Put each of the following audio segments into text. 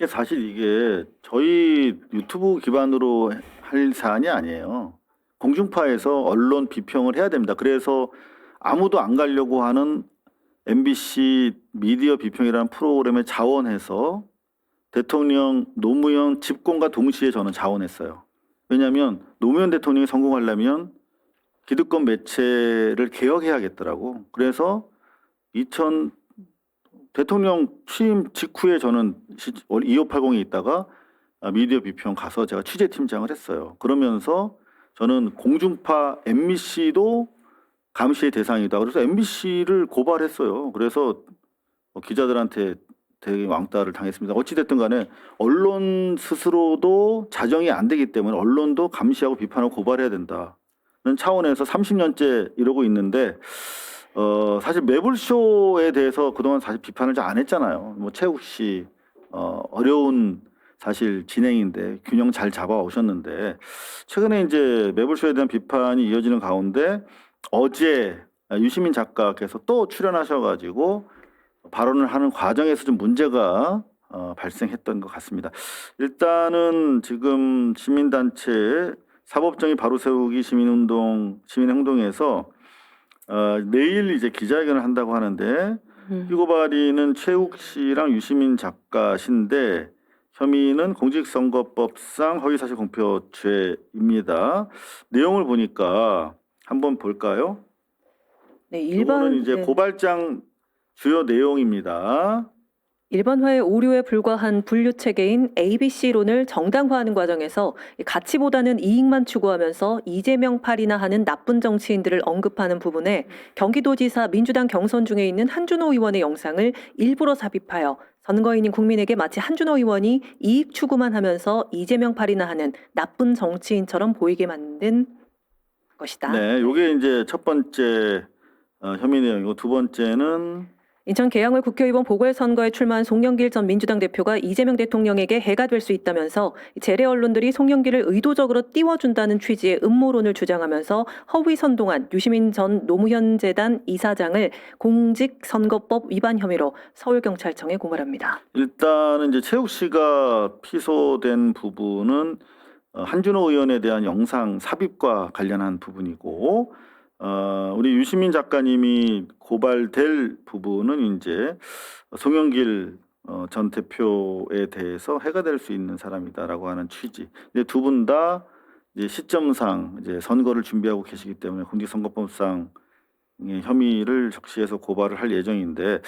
사실 이게 저희 유튜브 기반으로 할 사안이 아니에요. 공중파에서 언론 비평을 해야 됩니다. 그래서 아무도 안 가려고 하는 MBC 미디어 비평이라는 프로그램에 자원해서 대통령 노무현 집권과 동시에 저는 자원했어요. 왜냐하면 노무현 대통령이 성공하려면 기득권 매체를 개혁해야겠더라고. 그래서 대통령 취임 직후에 저는 2580에 있다가 미디어 비평 가서 제가 취재팀장을 했어요. 그러면서 저는 공중파 MBC도 감시의 대상이다. 그래서 MBC를 고발했어요. 그래서 기자들한테 되게 왕따를 당했습니다. 어찌됐든 간에 언론 스스로도 자정이 안 되기 때문에 언론도 감시하고 비판하고 고발해야 된다는 차원에서 30년째 이러고 있는데 사실 매불쇼에 대해서 그동안 사실 비판을 잘 안 했잖아요. 뭐 최욱 씨 어려운 사실 진행인데 균형 잘 잡아 오셨는데 최근에 이제 매불쇼에 대한 비판이 이어지는 가운데 어제 유시민 작가께서 또 출연하셔가지고 발언을 하는 과정에서 좀 문제가 발생했던 것 같습니다. 일단은 지금 시민단체 사법정의 바로 세우기 시민행동에서 내일 이제 기자회견을 한다고 하는데 피고발인은 최욱 씨랑 유시민 작가신데 혐의는 공직선거법상 허위사실 공표죄입니다. 내용을 보니까 한번 볼까요? 네, 이거는 이제 고발장 주요 내용입니다. 일반화의 오류에 불과한 분류 체계인 ABC론을 정당화하는 과정에서 가치보다는 이익만 추구하면서 이재명 팔이나 하는 나쁜 정치인들을 언급하는 부분에 경기도지사 민주당 경선 중에 있는 한준호 의원의 영상을 일부러 삽입하여 선거인인 국민에게 마치 한준호 의원이 이익 추구만 하면서 이재명 팔이나 하는 나쁜 정치인처럼 보이게 만든 것이다. 네, 이게 이제 첫 번째 혐의 내용이고 두 번째는 인천 계양을 국회의원 보궐선거에 출마한 송영길 전 민주당 대표가 이재명 대통령에게 해가 될 수 있다면서 재래 언론들이 송영길을 의도적으로 띄워준다는 취지의 음모론을 주장하면서 허위 선동한 유시민 전 노무현 재단 이사장을 공직선거법 위반 혐의로 서울경찰청에 고발합니다. 일단은 이제 최욱 씨가 피소된 부분은 한준호 의원에 대한 영상 삽입과 관련한 부분이고 우리 유시민 작가님이 고발될 부분은 이제 송영길 전 대표에 대해서 해가 될 수 있는 사람이다라고 하는 취지. 두 분 다 이제 시점상 이제 선거를 준비하고 계시기 때문에 공직선거법상 혐의를 적시해서 고발을 할 예정인데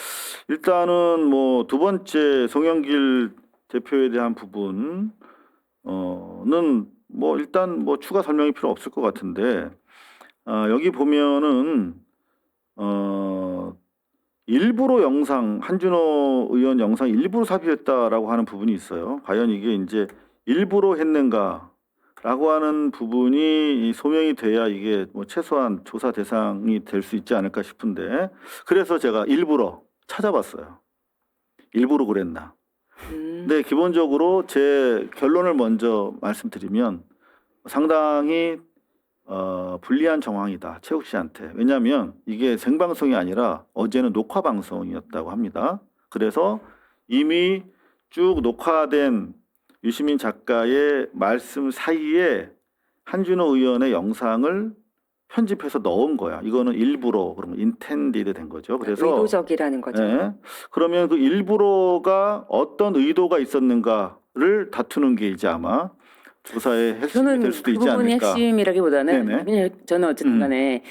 일단은 뭐 두 번째 송영길 대표에 대한 부분은 뭐 일단 뭐 추가 설명이 필요 없을 것 같은데 여기 보면은 일부러 영상 한준호 의원 영상 일부러 삽입했다라고 하는 부분이 있어요. 과연 이게 이제 일부러 했는가라고 하는 부분이 소명이 돼야 이게 뭐 최소한 조사 대상이 될 수 있지 않을까 싶은데 그래서 제가 일부러 찾아봤어요. 일부러 그랬나? 근데 기본적으로 제 결론을 먼저 말씀드리면 상당히 불리한 정황이다. 최욱 씨한테. 왜냐하면 이게 생방송이 아니라 어제는 녹화 방송이었다고 합니다. 그래서 이미 쭉 녹화된 유시민 작가의 말씀 사이에 한준호 의원의 영상을 편집해서 넣은 거야. 이거는 일부러 그러면 인텐디드 된 거죠. 그래서 의도적이라는 거죠. 네. 그러면 그 일부러가 어떤 의도가 있었는가를 다투는 게 이제 아마 조사의 핵심이 될 수도 그 있지 부분이 않을까. 핵심이라기보다는 네네. 저는 어쨌든 간에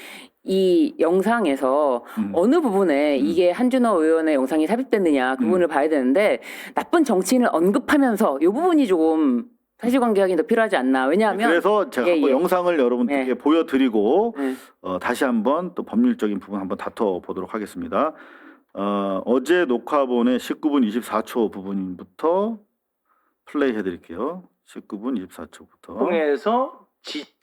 이 영상에서 어느 부분에 이게 한준호 의원의 영상이 삽입됐느냐 그 부분을 봐야 되는데 나쁜 정치인을 언급하면서 이 부분이 조금 사실관계 확인이 더 필요하지 않나. 왜냐하면 그래서 제가 한번 영상을 여러분들께 보여드리고 네. 다시 한번 또 법률적인 부분 한번 다퉈보도록 하겠습니다. 어제 녹화본의 19분 24초 부분부터 플레이 해드릴게요. 19분 24초부터. 통해서 지장에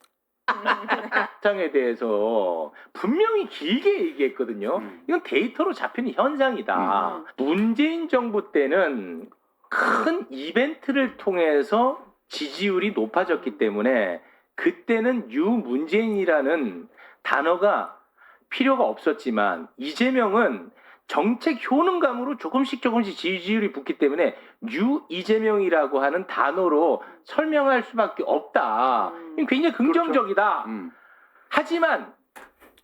대해서 분명히 길게 얘기했거든요. 이건 데이터로 잡힌 현상이다. 문재인 정부 때는 큰 이벤트를 통해서 지지율이 높아졌기 때문에 그때는 유문재인이라는 단어가 필요가 없었지만 이재명은 정책 효능감으로 조금씩 지지율이 붙기 때문에 뉴 이재명이라고 하는 단어로 설명할 수밖에 없다. 굉장히 긍정적이다. 하지만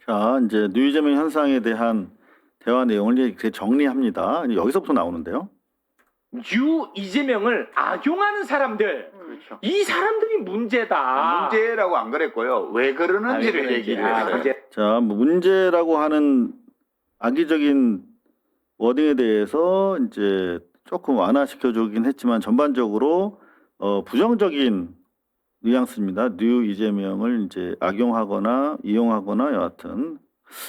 자, 이제 뉴 이재명 현상에 대한 대화 내용을 이제 정리합니다. 여기서부터 나오는데요. 뉴 이재명을 악용하는 사람들, 그렇죠. 이 사람들이 문제다. 문제라고 안 그랬고요. 왜 그러는지를 얘기를 했어요. 자, 뭐 문제라고 하는 악의적인 워딩에 대해서 이제 조금 완화시켜주긴 했지만 전반적으로 부정적인 뉘앙스입니다. 뉴 이재명을 이제 악용하거나 이용하거나 여하튼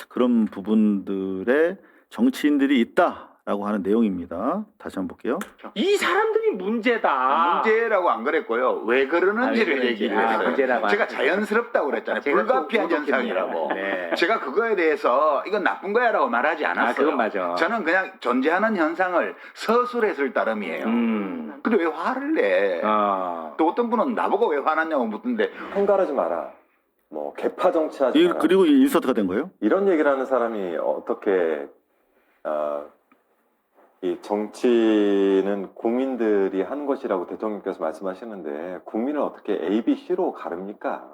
그런 부분들의 정치인들이 있다라고 하는 내용입니다. 다시 한번 볼게요. 이 사람들이 문제다. 문제라고 안 그랬고요. 왜 그러는지를 얘기를 했어요. 문제라고 제가 하셨어요. 자연스럽다고 그랬잖아요. 제가 불가피한 또 현상이라고. 네. 제가 그거에 대해서 이건 나쁜 거야라고 말하지 않았어요. 그건 맞아. 저는 그냥 존재하는 현상을 서술했을 따름이에요. 근데 왜 화를 내? 또 어떤 분은 나보고 왜 화났냐고 묻던데 편가르지 마라. 뭐 개파 정치하지 마라. 그리고 인서트가 된 거예요? 이런 얘기를 하는 사람이 어떻게 이 정치는 국민들이 하는 것이라고 대통령께서 말씀하시는데 국민을 어떻게 A, B, C로 가릅니까?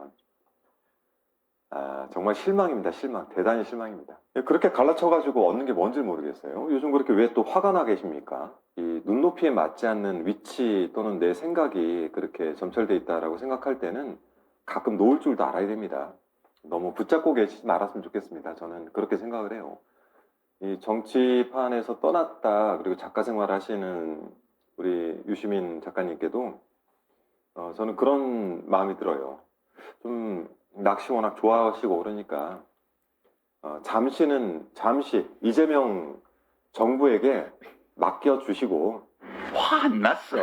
정말 실망입니다. 실망. 대단히 실망입니다. 그렇게 갈라쳐가지고 얻는 게 뭔지 모르겠어요. 요즘 그렇게 왜 또 화가 나 계십니까? 이 눈높이에 맞지 않는 위치 또는 내 생각이 그렇게 점철돼 있다라고 생각할 때는 가끔 놓을 줄도 알아야 됩니다. 너무 붙잡고 계시지 말았으면 좋겠습니다. 저는 그렇게 생각을 해요. 이 정치판에서 떠났다 그리고 작가 생활 하시는 우리 유시민 작가님께도 저는 그런 마음이 들어요. 좀 낚시 워낙 좋아하시고 그러니까 잠시 이재명 정부에게 맡겨주시고 화 안 났어.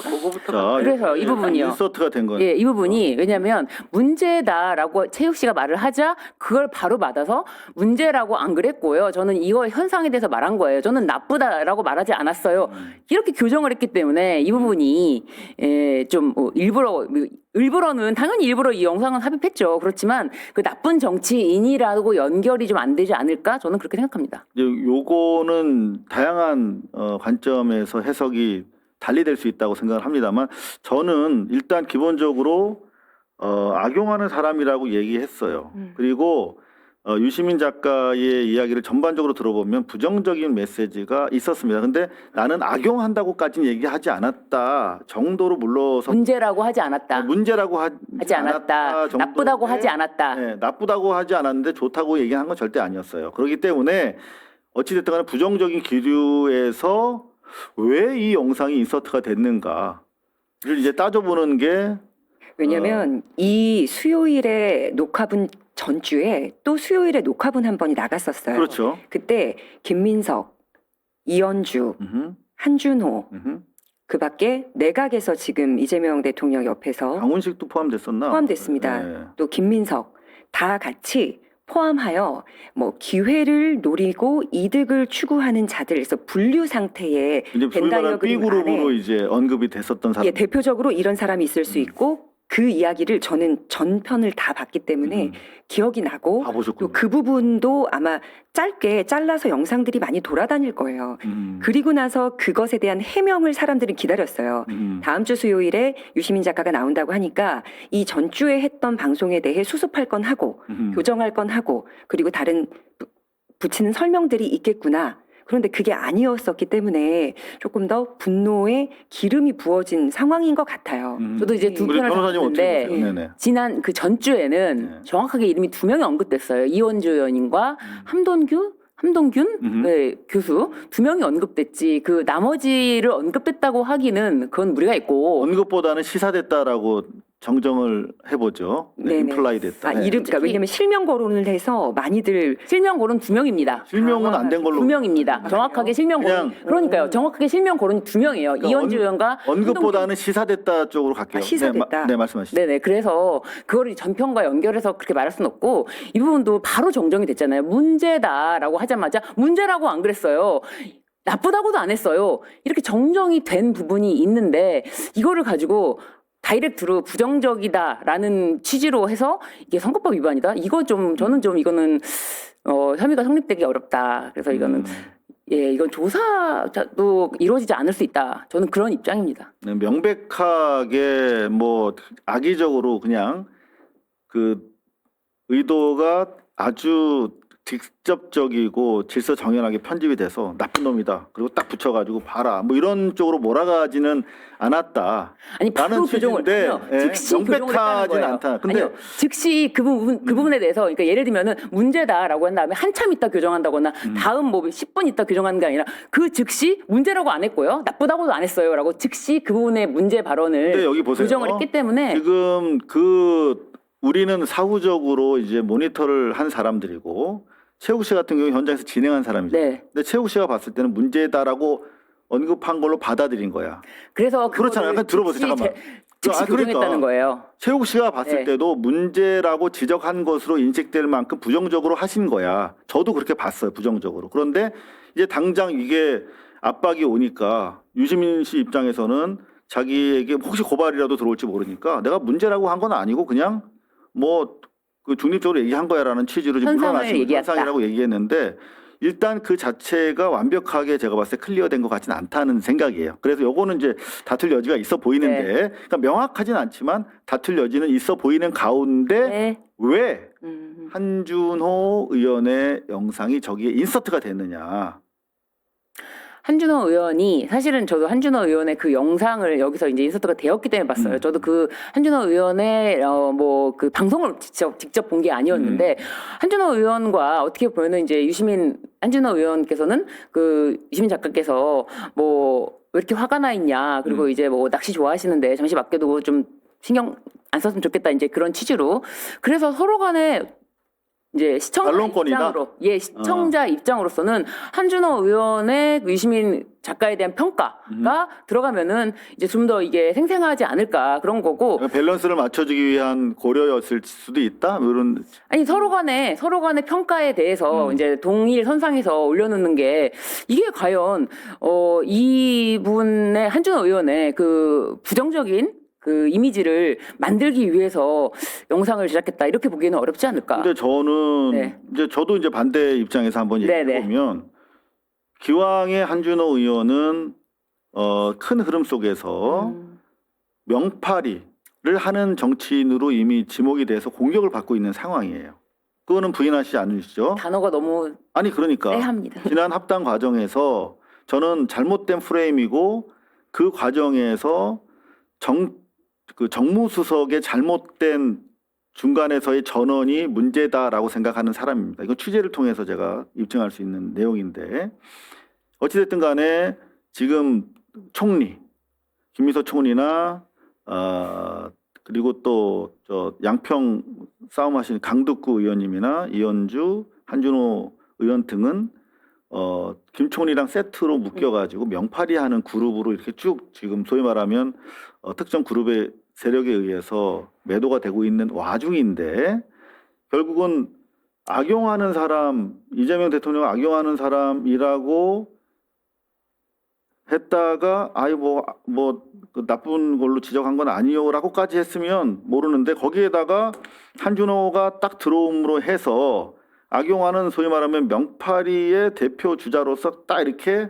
그거부터. 자, 그래서 이 부분이요. 인서트가 된 거예요. 이 부분이 왜냐하면 문제다라고 최욱 씨가 말을 하자 그걸 바로 받아서 문제라고 안 그랬고요. 저는 이거 현상에 대해서 말한 거예요. 저는 나쁘다라고 말하지 않았어요. 이렇게 교정을 했기 때문에 이 부분이 좀 일부러는 당연히 일부러 이 영상은 삽입했죠. 그렇지만 그 나쁜 정치인이라고 연결이 좀 안 되지 않을까? 저는 그렇게 생각합니다. 요거는 다양한 관점에서 해석이 달리될 수 있다고 생각을 합니다만 저는 일단 기본적으로 악용하는 사람이라고 얘기했어요. 그리고 유시민 작가의 이야기를 전반적으로 들어보면 부정적인 메시지가 있었습니다. 근데 나는 악용한다고까지는 얘기하지 않았다 정도로 물러서 문제라고 하지 않았다. 문제라고 하지 않았다. 정도의, 나쁘다고 하지 않았다. 네, 나쁘다고 하지 않았는데 좋다고 얘기한 건 절대 아니었어요. 그렇기 때문에 어찌됐든 간에 부정적인 기류에서 왜 이 영상이 인서트가 됐는가를 이제 따져보는 게 왜냐면 이 수요일에 녹화분 전주에 또 수요일에 녹화분 한 번이 나갔었어요. 그렇죠. 그때 김민석, 이현주, 한준호 그 밖에 내각에서 지금 이재명 대통령 옆에서 강훈식도 포함됐었나? 포함됐습니다. 네. 또 김민석 다 같이 포함하여 뭐 기회를 노리고 이득을 추구하는 자들에서 분류 상태의 이제 소위 말하는 B 벤다이어그램 그룹으로 안에 이제 언급이 됐었던 사람. 대표적으로 이런 사람이 있을 수 있고 그 이야기를 저는 전편을 다 봤기 때문에 기억이 나고 다 보셨군요. 또 그 부분도 아마 짧게 잘라서 영상들이 많이 돌아다닐 거예요. 그리고 나서 그것에 대한 해명을 사람들은 기다렸어요. 다음 주 수요일에 유시민 작가가 나온다고 하니까 이 전주에 했던 방송에 대해 수습할 건 하고 교정할 건 하고 그리고 다른 붙이는 설명들이 있겠구나. 그런데 그게 아니었었기 때문에 조금 더 분노에 기름이 부어진 상황인 것 같아요. 저도 이제 두 우리 편을 변호사님 어떻게 봤는데 보세요? 네네. 지난 그 전주에는 네. 정확하게 이름이 2명이 언급됐어요. 이원주 의원님과 함동균 네, 교수 2명이 언급됐지. 그 나머지를 언급됐다고 하기는 그건 무리가 있고. 언급보다는 시사됐다라고 정정을 해보죠. 네, 네네. 인플라이 됐다. 네. 그러니까 왜냐면 실명 거론을 해서 많이들 실명 거론 2명입니다. 실명은 안 된 걸로. 2명입니다. 정확하게 실명 거론. 그러니까요. 정확하게 실명 거론이 2명이에요. 그러니까 이원주 의원과 언급보다는 시사됐다 쪽으로 갈게요. 시사됐다. 네, 말씀하시죠. 네네. 그래서 그거를 전편과 연결해서 그렇게 말할 수는 없고 이 부분도 바로 정정이 됐잖아요. 문제다라고 하자마자 문제라고 안 그랬어요. 나쁘다고도 안 했어요. 이렇게 정정이 된 부분이 있는데 이거를 가지고 다이렉트로 부정적이다라는 취지로 해서 이게 선거법 위반이다. 이거 좀 저는 좀 이거는 혐의가 성립되기 어렵다. 그래서 이거는 이건 조사도 이루어지지 않을 수 있다. 저는 그런 입장입니다. 네, 명백하게 뭐 악의적으로 그냥 그 의도가 아주 직접적이고 질서정연하게 편집이 돼서 나쁜 놈이다. 그리고 딱 붙여가지고 봐라. 뭐 이런 쪽으로 몰아가지는 않았다. 아니 바로 교정을 즉시 교정을 했다는 명백하진 거예요. 않다. 근데 아니요, 즉시 그 부분에 대해서 그러니까 예를 들면은 문제다라고 한 다음에 한참 있다 교정한다거나 다음 뭐 10분 있다 교정하는 게 아니라 그 즉시 문제라고 안 했고요, 나쁘다고도 안 했어요라고 즉시 그 부분의 문제 발언을 여기 보세요. 교정을 했기 때문에 지금 우리는 사후적으로 이제 모니터를 한 사람들이고 최욱 씨 같은 경우 현장에서 진행한 사람이죠. 네. 근데 최욱 씨가 봤을 때는 문제다라고 언급한 걸로 받아들인 거야. 그래서 그렇잖아요. 약간 들어보세요. 잠깐만. 즉시 교정했다는 거예요. 최욱 씨가 봤을 네. 때도 문제라고 지적한 것으로 인식될 만큼 부정적으로 하신 거야. 저도 그렇게 봤어요. 부정적으로. 그런데 이제 당장 이게 압박이 오니까 유시민 씨 입장에서는 자기에게 혹시 고발이라도 들어올지 모르니까 내가 문제라고 한 건 아니고 그냥 뭐 그 중립적으로 얘기한 거야라는 취지로 지금 물러나신 현상이라고 얘기했는데 일단 그 자체가 완벽하게 제가 봤을 때 클리어된 것 같지는 않다는 생각이에요. 그래서 요거는 이제 다툴 여지가 있어 보이는데 그러니까 명확하진 않지만 다툴 여지는 있어 보이는 가운데 왜 한준호 의원의 영상이 저기에 인서트가 됐느냐. 한준호 의원이 사실은 저도 한준호 의원의 그 영상을 여기서 이제 인서트가 되었기 때문에 봤어요. 저도 그 한준호 의원의 뭐 그 방송을 직접 본 게 아니었는데 한준호 의원과 어떻게 보면은 이제 한준호 의원께서는 그 유시민 작가께서 뭐 왜 이렇게 화가 나 있냐, 그리고 이제 뭐 낚시 좋아하시는데 잠시 맡겨두고 좀 신경 안 썼으면 좋겠다, 이제 그런 취지로. 그래서 서로 간에 이제 시청자 반론권이다? 시청자 입장으로서는 한준호 의원의 유시민 작가에 대한 평가가 들어가면은 이제 좀 더 이게 생생하지 않을까, 그런 거고. 밸런스를 맞춰주기 위한 고려였을 수도 있다. 뭐 이런. 아니 서로 간의 평가에 대해서 이제 동일 선상에서 올려놓는 게 이게 과연 이분의 한준호 의원의 그 부정적인 그 이미지를 만들기 위해서 영상을 제작했다, 이렇게 보기에는 어렵지 않을까. 근데 저는 이제 저도 이제 반대 입장에서 한번 얘기해 보면 기왕의 한준호 의원은 큰 흐름 속에서 명파리를 하는 정치인으로 이미 지목이 돼서 공격을 받고 있는 상황이에요. 그거는 부인하시지 않으시죠? 단어가 너무 그러니까 쎄합니다. 지난 합당 과정에서 저는 잘못된 프레임이고 그 과정에서 정무수석의 잘못된 중간에서의 전언이 문제다라고 생각하는 사람입니다. 이건 취재를 통해서 제가 입증할 수 있는 내용인데 어찌됐든 간에 지금 총리, 김미소 총리나 그리고 또 저 양평 싸움하신 강득구 의원님이나 이현주, 한준호 의원 등은 김 총리랑 세트로 묶여가지고 명파리하는 그룹으로 이렇게 쭉 지금 소위 말하면 특정 그룹의 세력에 의해서 매도가 되고 있는 와중인데 결국은 악용하는 사람, 이재명 대통령을 악용하는 사람이라고 했다가 그 나쁜 걸로 지적한 건 아니요라고까지 했으면 모르는데 거기에다가 한준호가 딱 들어옴으로 해서 악용하는 소위 말하면 명파리의 대표 주자로서 딱 이렇게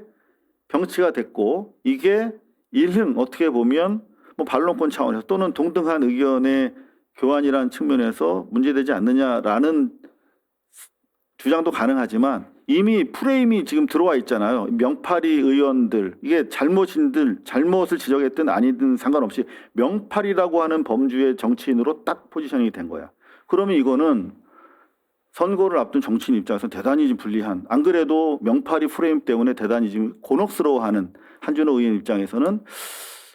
병치가 됐고 이게 일흥 어떻게 보면 뭐 반론권 차원에서 또는 동등한 의견의 교환이라는 측면에서 문제되지 않느냐라는 주장도 가능하지만 이미 프레임이 지금 들어와 있잖아요. 명파리 의원들 이게 잘못을 지적했든 아니든 상관없이 명파리라고 하는 범주의 정치인으로 딱 포지셔닝이 된 거야. 그러면 이거는 선거를 앞둔 정치인 입장에서 대단히 좀 불리한, 안 그래도 명파리 프레임 때문에 대단히 지금 곤혹스러워하는 한준호 의원 입장에서는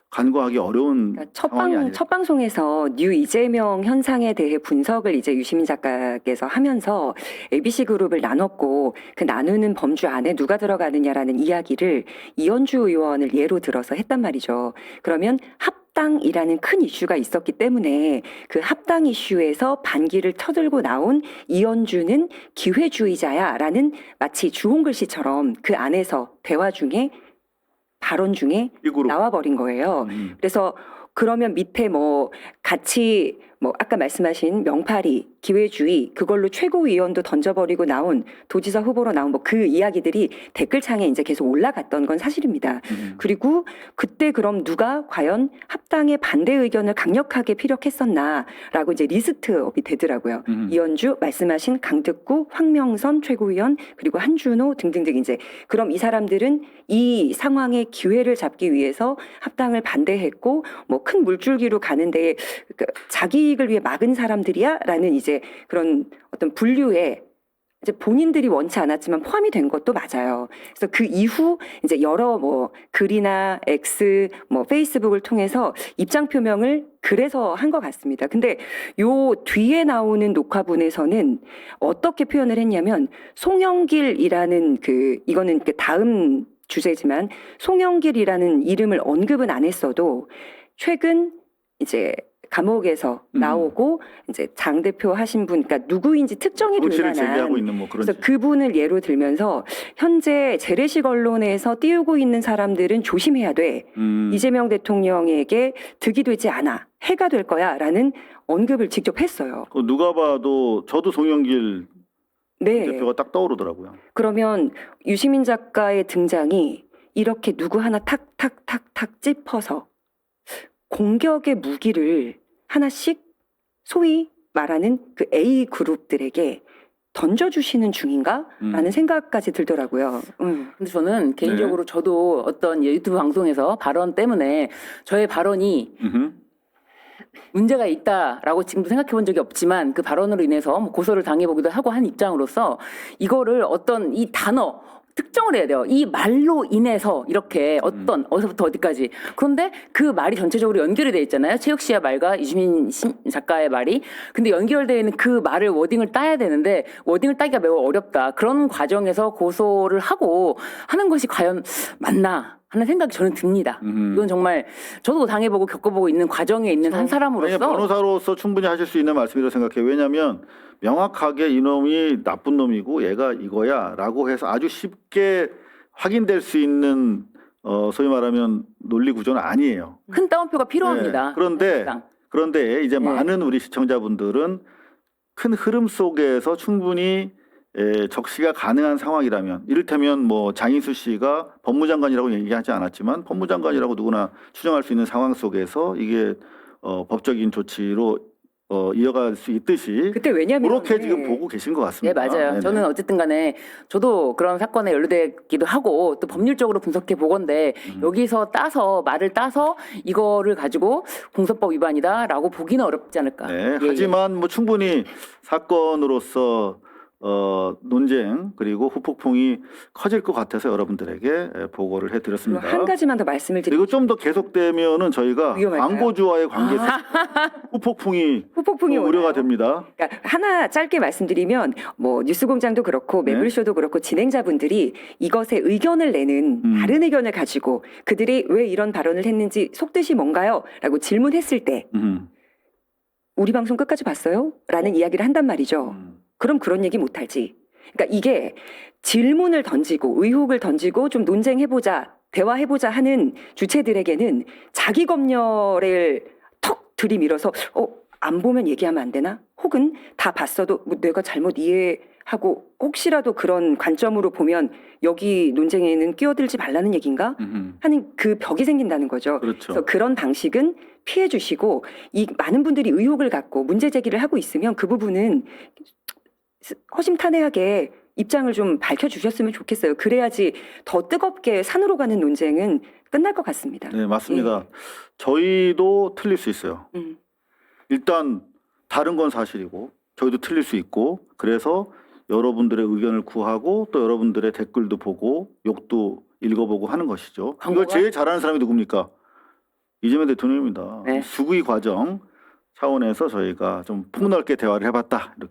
간과하기 어려운 상황이 아니에요. 첫 방송에서 뉴 이재명 현상에 대해 분석을 이제 유시민 작가께서 하면서 ABC 그룹을 나눴고 그 나누는 범주 안에 누가 들어가느냐라는 이야기를 이현주 의원을 예로 들어서 했단 말이죠. 그러면 합당이라는 큰 이슈가 있었기 때문에 그 합당 이슈에서 반기를 터들고 나온 이현주는 기회주의자야라는 마치 주홍 글씨처럼 그 안에서 대화 중에 발언 중에 나와버린 거예요. 그래서 그러면 밑에 뭐 같이 뭐 아까 말씀하신 명파리, 기회주의 그걸로 최고위원도 던져버리고 나온 도지사 후보로 나온 뭐 그 이야기들이 댓글창에 이제 계속 올라갔던 건 사실입니다. 그리고 그때 그럼 누가 과연 합당의 반대 의견을 강력하게 피력했었나라고 이제 리스트업이 되더라고요. 이현주 말씀하신 강특구, 황명선 최고위원 그리고 한준호 등등등 이제 그럼 이 사람들은 이 상황의 기회를 잡기 위해서 합당을 반대했고 뭐 큰 물줄기로 가는데 자기 이익을 위해 막은 사람들이야라는 이제 그런 어떤 분류에 이제 본인들이 원치 않았지만 포함이 된 것도 맞아요. 그래서 그 이후 이제 여러 뭐 글이나 X, 뭐 페이스북을 통해서 입장 표명을 그래서 한 것 같습니다. 근데 요 뒤에 나오는 녹화분에서는 어떻게 표현을 했냐면 송영길이라는 이거는 그 다음 주제지만 송영길이라는 이름을 언급은 안 했어도 최근 이제 감옥에서 나오고 이제 장 대표 하신 분, 그러니까 누구인지 특정이 될 정치를 만한 제기하고 있는 뭐 그런. 그래서 그분을 예로 들면서 현재 재래식 언론에서 띄우고 있는 사람들은 조심해야 돼. 이재명 대통령에게 득이 되지 않아. 해가 될 거야라는 언급을 직접 했어요. 누가 봐도 저도 송영길 네. 대표가 딱 떠오르더라고요. 그러면 유시민 작가의 등장이 이렇게 누구 하나 탁탁탁탁 짚어서 공격의 무기를 하나씩 소위 말하는 그 A 그룹들에게 던져주시는 중인가라는 생각까지 들더라고요. 근데 저는 개인적으로 저도 어떤 유튜브 방송에서 발언 때문에 저의 발언이 문제가 있다라고 지금도 생각해 본 적이 없지만 그 발언으로 인해서 뭐 고소를 당해보기도 하고 한 입장으로서 이거를 어떤 이 단어 특정을 해야 돼요. 이 말로 인해서 이렇게 어디서부터 어디까지. 그런데 그 말이 전체적으로 연결이 돼 있잖아요. 최욱 씨의 말과 이주민 작가의 말이. 근데 연결되어 있는 그 말을 워딩을 따야 되는데 워딩을 따기가 매우 어렵다. 그런 과정에서 고소를 하고 하는 것이 과연 맞나 하는 생각이 저는 듭니다. 이건 정말 저도 당해보고 겪어보고 있는 과정에 있는 한 사람으로서 변호사로서 충분히 하실 수 있는 말씀이라고 생각해요. 왜냐하면 명확하게 이놈이 나쁜 놈이고 얘가 이거야라고 해서 아주 쉽게 확인될 수 있는 소위 말하면 논리 구조는 아니에요. 큰 따옴표가 필요합니다. 네. 그런데 이제 네. 많은 우리 시청자분들은 큰 흐름 속에서 충분히 적시가 가능한 상황이라면 이를테면 뭐 장인수 씨가 법무장관이라고 얘기하지 않았지만 법무장관이라고 누구나 추정할 수 있는 상황 속에서 이게 법적인 조치로 이어갈 수 있듯이 그때 왜냐면 그렇게 지금 보고 계신 것 네, 같습니다. 맞아요. 네네. 저는 어쨌든 간에 저도 그런 사건에 연루되기도 하고 또 법률적으로 분석해 보건데 여기서 말을 따서 이거를 가지고 공소법 위반이다라고 보기는 어렵지 않을까. 네, 예, 하지만 뭐 충분히 사건으로서 논쟁 그리고 후폭풍이 커질 것 같아서 여러분들에게 보고를 그리고 해드렸습니다. 한 가지만 더 말씀을 드리고 그리고 좀 더 계속되면은 저희가 위험할까요? 광고주와의 관계에서 후폭풍이 후폭풍이 우려가 오나요? 됩니다. 그러니까 하나 짧게 말씀드리면 뭐 뉴스공장도 그렇고 네. 매불쇼도 그렇고 진행자분들이 이것에 의견을 내는 다른 의견을 가지고 그들이 왜 이런 발언을 했는지 속뜻이 뭔가요? 라고 질문했을 때 우리 방송 끝까지 봤어요? 라는 이야기를 한단 말이죠. 그럼 그런 얘기 못할지. 그러니까 이게 질문을 던지고 의혹을 던지고 좀 논쟁해보자 대화해보자 하는 주체들에게는 자기 검열을 턱 들이밀어서 안 보면 얘기하면 안 되나? 혹은 다 봤어도 뭐 내가 잘못 이해하고 혹시라도 그런 관점으로 보면 여기 논쟁에는 끼어들지 말라는 얘기인가? 하는 그 벽이 생긴다는 거죠. 그렇죠. 그래서 그런 방식은 피해 주시고 이 많은 분들이 의혹을 갖고 문제 제기를 하고 있으면 그 부분은 허심탄회하게 입장을 좀 밝혀주셨으면 좋겠어요. 그래야지 더 뜨겁게 산으로 가는 논쟁은 끝날 것 같습니다. 네, 맞습니다. 저희도 틀릴 수 있어요. 일단 다른 건 사실이고 저희도 틀릴 수 있고 그래서 여러분들의 의견을 구하고 또 여러분들의 댓글도 보고 욕도 읽어보고 하는 것이죠. 이걸 광고가- 제일 잘하는 사람이 누굽니까? 이재명 대통령입니다. 네. 수구의 과정 차원에서 저희가 좀 폭넓게 대화를 해봤다 이렇게